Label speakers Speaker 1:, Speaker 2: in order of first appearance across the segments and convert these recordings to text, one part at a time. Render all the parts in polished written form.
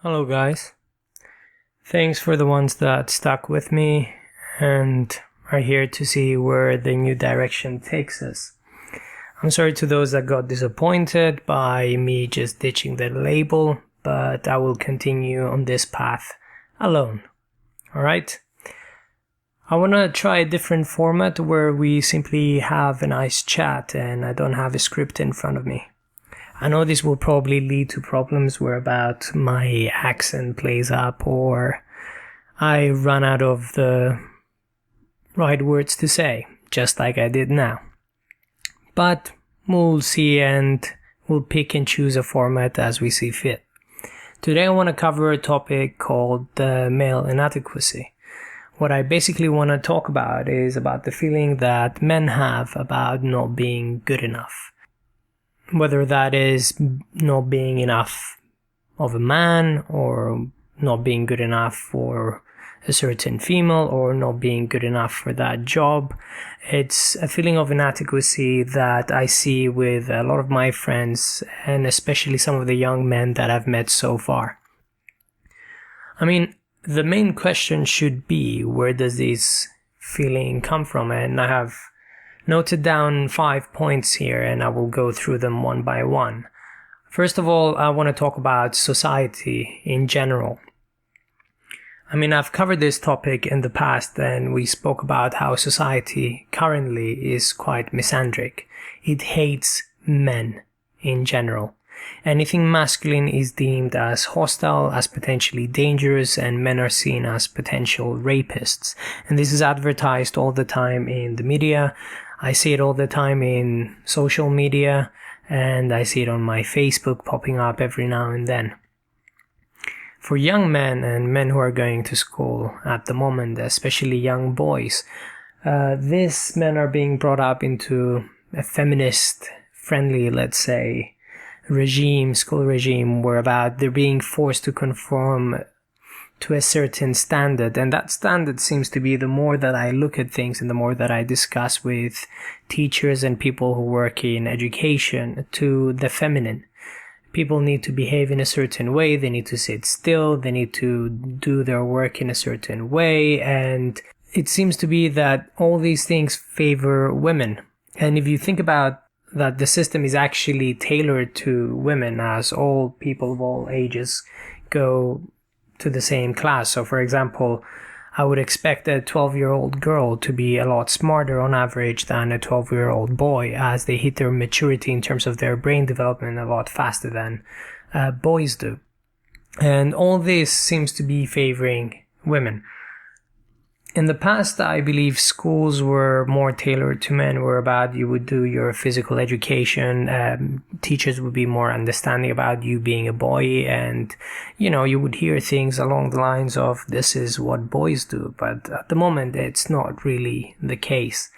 Speaker 1: Hello guys. Thanks for the ones that stuck with me and are here to see where the new direction takes us. I'm sorry to those that got disappointed by me just ditching the label, but I will continue on this path alone. Alright? I want to try a different format where we simply have a nice chat and I don't have a script in front of me. I know this will probably lead to problems whereabout my accent plays up or I run out of the right words to say, just like I did now. But we'll see and we'll pick and choose a format as we see fit. Today I want to cover a topic called male inadequacy. What I basically want to talk about is about the feeling that men have about not being good enough. Whether that is not being enough of a man or not being good enough for a certain female or not being good enough for that job. It's a feeling of inadequacy that I see with a lot of my friends and especially some of the young men that I've met so far. I mean, the main question should be, where does this feeling come from? And I have noted down 5 points here and I will go through them one by one. First of all, I want to talk about society in general. I mean, I've covered this topic in the past and we spoke about how society currently is quite misandric. It hates men in general. Anything masculine is deemed as hostile, as potentially dangerous, and men are seen as potential rapists. And this is advertised all the time in the media. I see it all the time in social media, and I see it on my Facebook popping up every now and then. For young men and men who are going to school at the moment, especially young boys, these men are being brought up into a feminist-friendly, let's say, school regime, whereabout they're being forced to conform to a certain standard, and that standard seems to be, the more that I look at things and the more that I discuss with teachers and people who work in education, to the feminine. People need to behave in a certain way, they need to sit still, they need to do their work in a certain way, and it seems to be that all these things favor women. And if you think about that, the system is actually tailored to women, as all people of all ages go to the same class. So for example, I would expect a 12-year-old girl to be a lot smarter on average than a 12-year-old boy, as they hit their maturity in terms of their brain development a lot faster than boys do. And all this seems to be favoring women. In the past, I believe schools were more tailored to men, whereabout you would do your physical education, teachers would be more understanding about you being a boy, and, you would hear things along the lines of, this is what boys do, but at the moment, it's not really the case.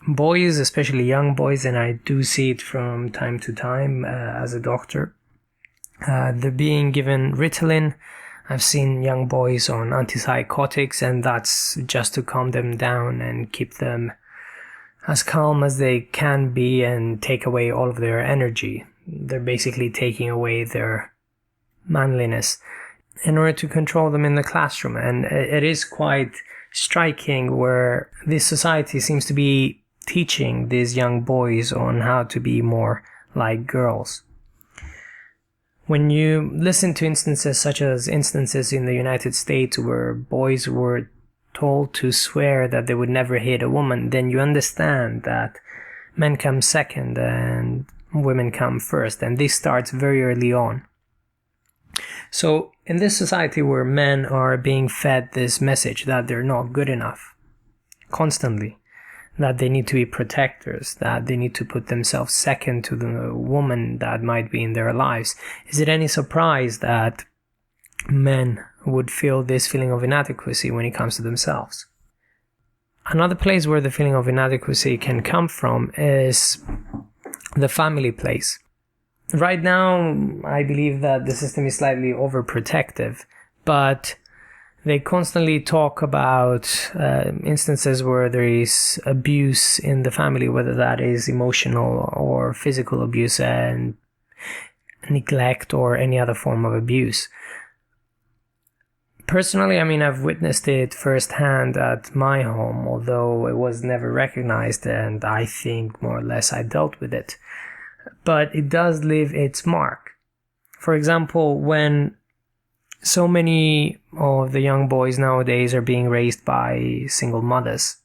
Speaker 1: Boys, especially young boys, and I do see it from time to time as a doctor, they're being given Ritalin. I've seen young boys on antipsychotics, and that's just to calm them down and keep them as calm as they can be and take away all of their energy. They're basically taking away their manliness in order to control them in the classroom. And it is quite striking where this society seems to be teaching these young boys on how to be more like girls. When you listen to instances such as instances in the United States where boys were told to swear that they would never hit a woman, then you understand that men come second and women come first, and this starts very early on. So in this society where men are being fed this message that they're not good enough constantly, that they need to be protectors, that they need to put themselves second to the woman that might be in their lives, is it any surprise that men would feel this feeling of inadequacy when it comes to themselves? Another place where the feeling of inadequacy can come from is the family place. Right now, I believe that the system is slightly overprotective, but they constantly talk about instances where there is abuse in the family, whether that is emotional or physical abuse, and neglect or any other form of abuse. Personally, I've witnessed it firsthand at my home, although it was never recognized, and I think more or less I dealt with it. But it does leave its mark. For example, when so many of the young boys nowadays are being raised by single mothers,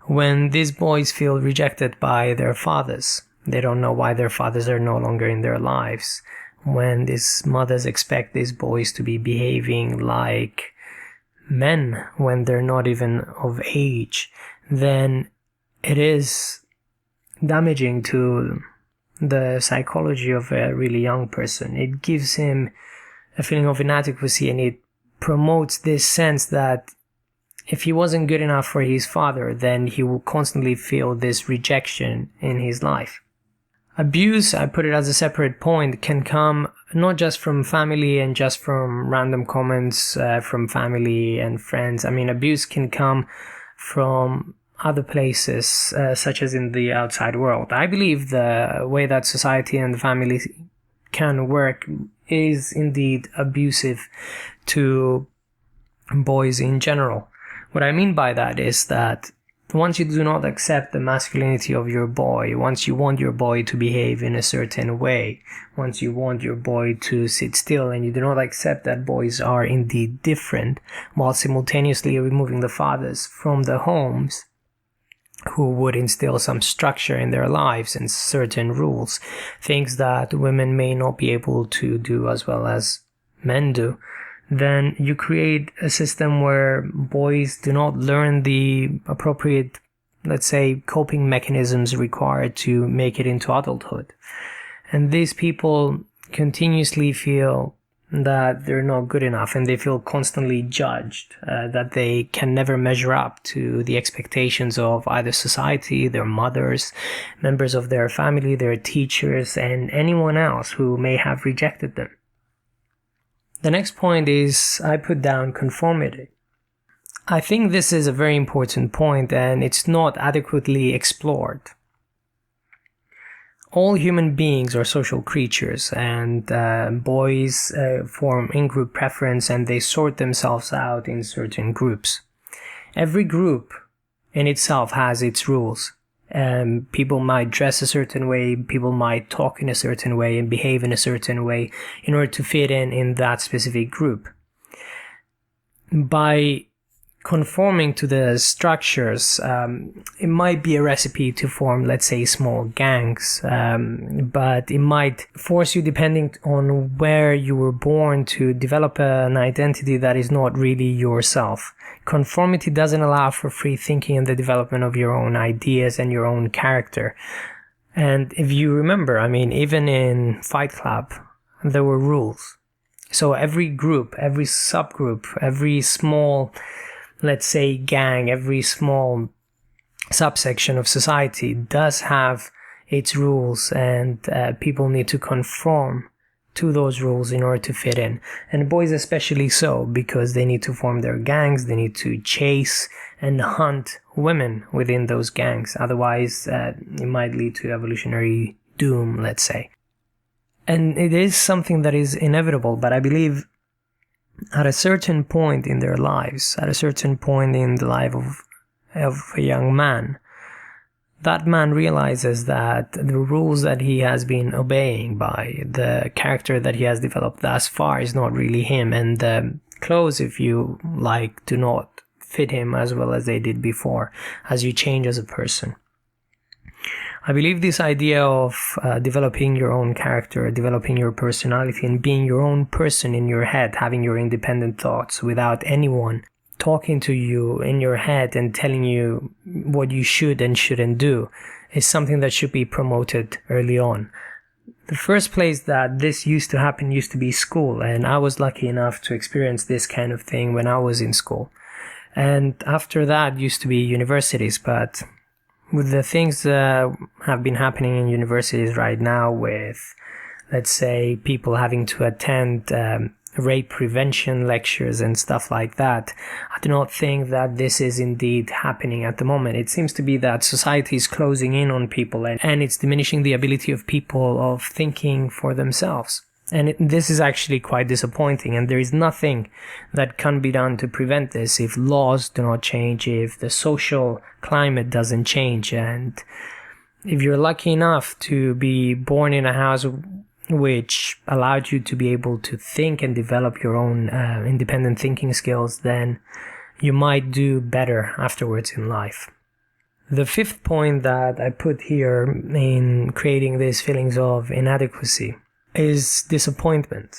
Speaker 1: when these boys feel rejected by their fathers, they don't know why their fathers are no longer in their lives. When these mothers expect these boys to be behaving like men when they're not even of age, then it is damaging to the psychology of a really young person. It gives him a feeling of inadequacy, and it promotes this sense that if he wasn't good enough for his father, then he will constantly feel this rejection in his life. Abuse, I put it as a separate point, can come not just from family and just from random comments from family and friends. Abuse can come from other places, such as in the outside world. I believe the way that society and the family can work is indeed abusive to boys in general. What I mean by that is that once you do not accept the masculinity of your boy, once you want your boy to behave in a certain way, once you want your boy to sit still, and you do not accept that boys are indeed different, while simultaneously removing the fathers from the homes who would instill some structure in their lives and certain rules, things that women may not be able to do as well as men do, then you create a system where boys do not learn the appropriate, let's say, coping mechanisms required to make it into adulthood. And these people continuously feel that they're not good enough, and they feel constantly judged, that they can never measure up to the expectations of either society, their mothers, members of their family, their teachers, and anyone else who may have rejected them. The next point is I put down conformity. I think this is a very important point, and it's not adequately explored. All human beings are social creatures, and boys form in-group preference, and they sort themselves out in certain groups. Every group in itself has its rules. People might dress a certain way, people might talk in a certain way and behave in a certain way in order to fit in that specific group. By conforming to the structures, it might be a recipe to form, let's say, small gangs, but it might force you, depending on where you were born, to develop an identity that is not really yourself. Conformity doesn't allow for free thinking and the development of your own ideas and your own character. And if you remember, even in Fight Club, there were rules. So every group, every subgroup, every small, let's say, gang, every small subsection of society does have its rules, and people need to conform to those rules in order to fit in. And boys especially so, because they need to form their gangs, they need to chase and hunt women within those gangs. Otherwise, it might lead to evolutionary doom, let's say. And it is something that is inevitable, but I believe at a certain point in their lives, at a certain point in the life of a young man, that man realizes that the rules that he has been obeying by, the character that he has developed thus far, is not really him, and the clothes, if you like, do not fit him as well as they did before, as you change as a person. I believe this idea of developing your own character, developing your personality, and being your own person in your head, having your independent thoughts without anyone talking to you in your head and telling you what you should and shouldn't do, is something that should be promoted early on. The first place that this used to happen used to be school, and I was lucky enough to experience this kind of thing when I was in school. And after that used to be universities, but with the things that have been happening in universities right now, with, let's say, people having to attend rape prevention lectures and stuff like that, I do not think that this is indeed happening at the moment. It seems to be that society is closing in on people, and it's diminishing the ability of people of thinking for themselves. And this is actually quite disappointing, and there is nothing that can be done to prevent this if laws do not change, if the social climate doesn't change, and if you're lucky enough to be born in a house which allowed you to be able to think and develop your own independent thinking skills, then you might do better afterwards in life. The fifth point that I put here in creating these feelings of inadequacy is disappointment.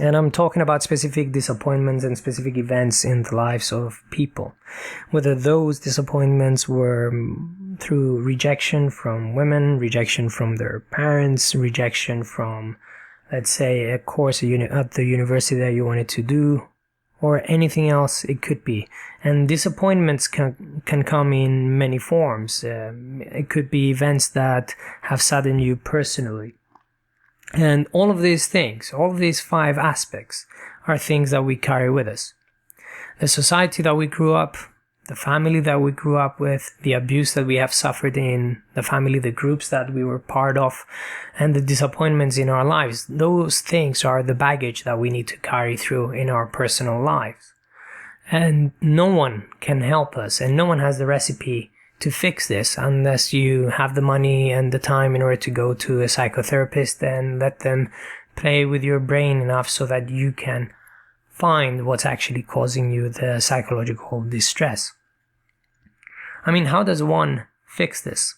Speaker 1: And I'm talking about specific disappointments and specific events in the lives of people. Whether those disappointments were through rejection from women, rejection from their parents, rejection from, let's say, a course at the university that you wanted to do, or anything else it could be. And disappointments can come in many forms. It could be events that have saddened you personally. And all of these things, all of these 5 aspects are things that we carry with us. The society that we grew up, the family that we grew up with, the abuse that we have suffered in the family, the groups that we were part of, and the disappointments in our lives, those things are the baggage that we need to carry through in our personal lives. And no one can help us, and no one has the recipe to fix this unless you have the money and the time in order to go to a psychotherapist and let them play with your brain enough so that you can find what's actually causing you the psychological distress. I mean, how does one fix this?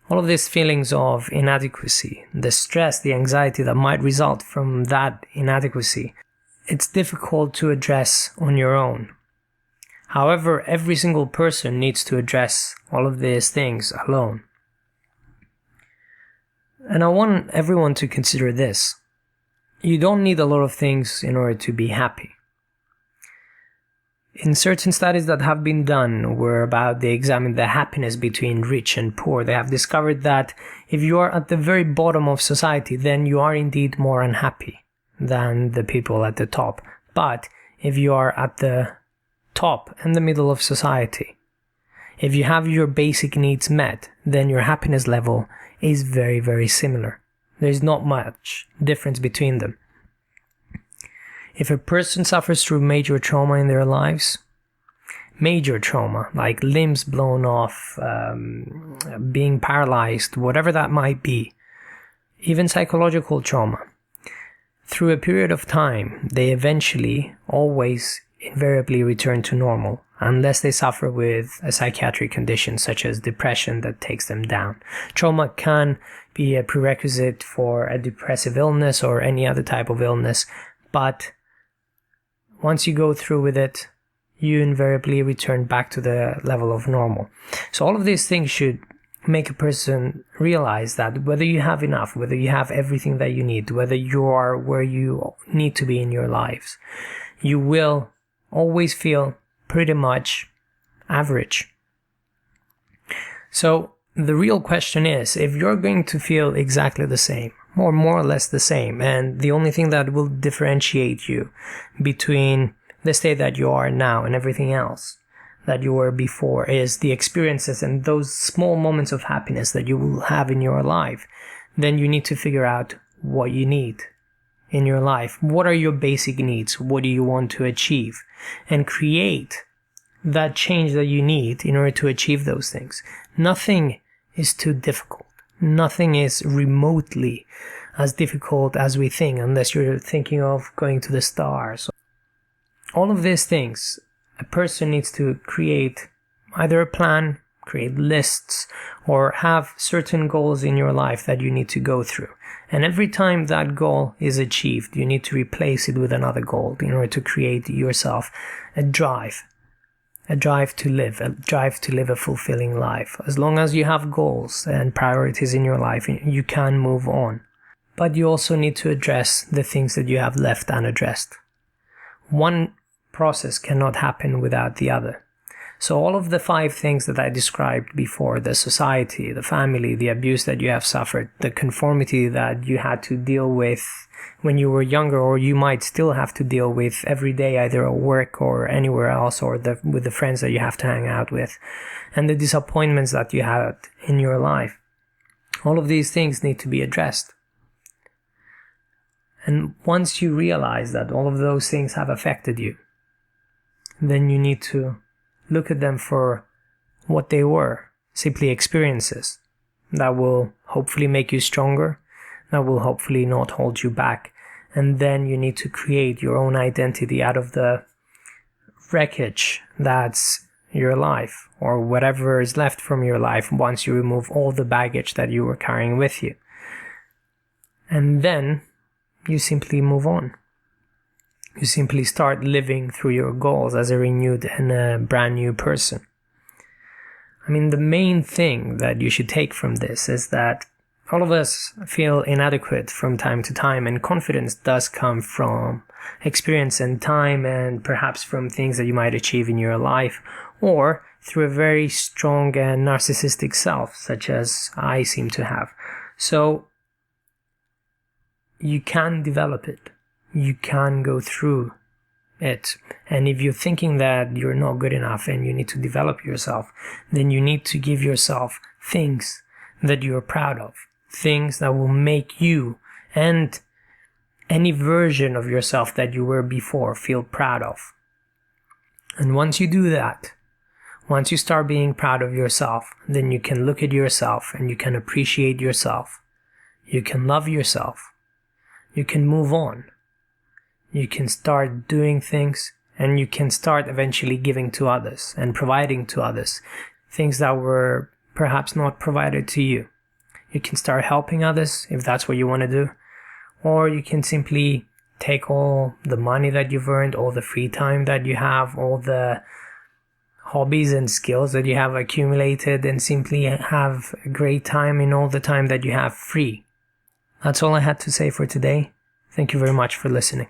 Speaker 1: All of these feelings of inadequacy, the stress, the anxiety that might result from that inadequacy, it's difficult to address on your own. However, every single person needs to address all of these things alone. And I want everyone to consider this. You don't need a lot of things in order to be happy. In certain studies that have been done they examined the happiness between rich and poor, they have discovered that if you are at the very bottom of society, then you are indeed more unhappy than the people at the top. But if you are at the top and the middle of society, if you have your basic needs met, then your happiness level is very, very similar. There's not much difference between them. If a person suffers through major trauma in their lives, major trauma, like limbs blown off, being paralyzed, whatever that might be, even psychological trauma, through a period of time, they eventually always invariably return to normal, unless they suffer with a psychiatric condition such as depression that takes them down. Trauma can be a prerequisite for a depressive illness or any other type of illness, but once you go through with it, you invariably return back to the level of normal. So all of these things should make a person realize that whether you have enough, whether you have everything that you need, whether you are where you need to be in your lives, you will always feel pretty much average. So the real question is, if you're going to feel exactly the same, or more or less the same, and the only thing that will differentiate you between the state that you are now and everything else that you were before is the experiences and those small moments of happiness that you will have in your life, then you need to figure out what you need in your life. What are your basic needs? What do you want to achieve? And create that change that you need in order to achieve those things. Nothing is too difficult. Nothing is remotely as difficult as we think, unless you're thinking of going to the stars. All of these things, a person needs to create either a plan, create lists, or have certain goals in your life that you need to go through. And every time that goal is achieved, you need to replace it with another goal in order to create yourself a drive to live a fulfilling life. As long as you have goals and priorities in your life, you can move on. But you also need to address the things that you have left unaddressed. One process cannot happen without the other. So all of the 5 things that I described before, the society, the family, the abuse that you have suffered, the conformity that you had to deal with when you were younger, or you might still have to deal with every day, either at work or anywhere else, or with the friends that you have to hang out with, and the disappointments that you had in your life. All of these things need to be addressed. And once you realize that all of those things have affected you, then you need to look at them for what they were, simply experiences that will hopefully make you stronger, that will hopefully not hold you back. And then you need to create your own identity out of the wreckage that's your life, or whatever is left from your life once you remove all the baggage that you were carrying with you. And then you simply move on. You simply start living through your goals as a renewed and a brand new person. I mean, the main thing that you should take from this is that all of us feel inadequate from time to time, and confidence does come from experience and time, and perhaps from things that you might achieve in your life, or through a very strong and narcissistic self, such as I seem to have. So you can develop it. You can go through it. And if you're thinking that you're not good enough and you need to develop yourself, then you need to give yourself things that you're proud of, things that will make you and any version of yourself that you were before feel proud of. And once you do that, once you start being proud of yourself, then you can look at yourself and you can appreciate yourself. You can love yourself. You can move on. You can start doing things, and you can start eventually giving to others and providing to others things that were perhaps not provided to you. You can start helping others if that's what you want to do, or you can simply take all the money that you've earned, all the free time that you have, all the hobbies and skills that you have accumulated, and simply have a great time in all the time that you have free. That's all I had to say for today. Thank you very much for listening.